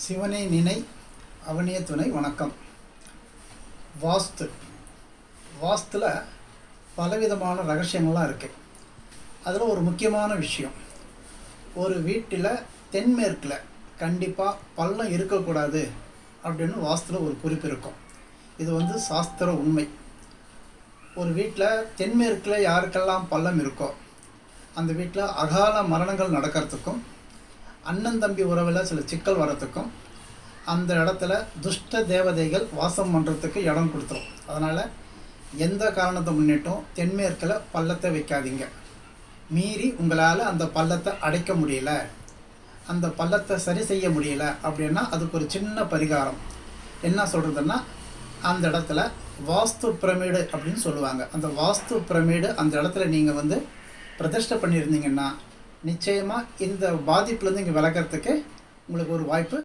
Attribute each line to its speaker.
Speaker 1: சிவனை நினை அவனே துணை. வணக்கம். வாஸ்து வாஸ்துல பலவிதமான ரகசியங்கள்லாம் இருக்குது. அதில் ஒரு முக்கியமான விஷயம், ஒரு வீட்டில் தென்மேற்கில் கண்டிப்பாக பள்ளம் இருக்கக்கூடாது அப்படின்னு வாஸ்துல ஒரு குறிப்பு இருக்கும். இது சாஸ்திர உண்மை. ஒரு வீட்டில் தென்மேற்கில் யாருக்கெல்லாம் பள்ளம் இருக்கோ அந்த வீட்டில் அகால மரணங்கள் நடக்கிறதுக்கும், அண்ணன் தம்பி உறவில் சில சிக்கல் வரத்துக்கும், அந்த இடத்துல துஷ்ட தேவதைகள் வாசம் பண்ணுறதுக்கு இடம் கொடுத்துரும். அதனால் எந்த காரணத்தை முன்னிட்டும் தென்மேற்கில் பள்ளத்தை வைக்காதீங்க. மீறி உங்களால் அந்த பள்ளத்தை அடைக்க முடியல, அந்த பள்ளத்தை சரி செய்ய முடியல அப்படின்னா அதுக்கு ஒரு சின்ன பரிகாரம். என்ன சொல்கிறதுன்னா, அந்த இடத்துல வாஸ்து பிரமிடு அப்படின்னு சொல்லுவாங்க. அந்த வாஸ்து பிரமிடு அந்த இடத்துல நீங்கள் பிரதிஷ்டை பண்ணியிருந்தீங்கன்னா நிச்சயமாக இந்த பாதிப்புலேருந்து இங்கே விலகிறதுக்கு உங்களுக்கு ஒரு வாய்ப்பு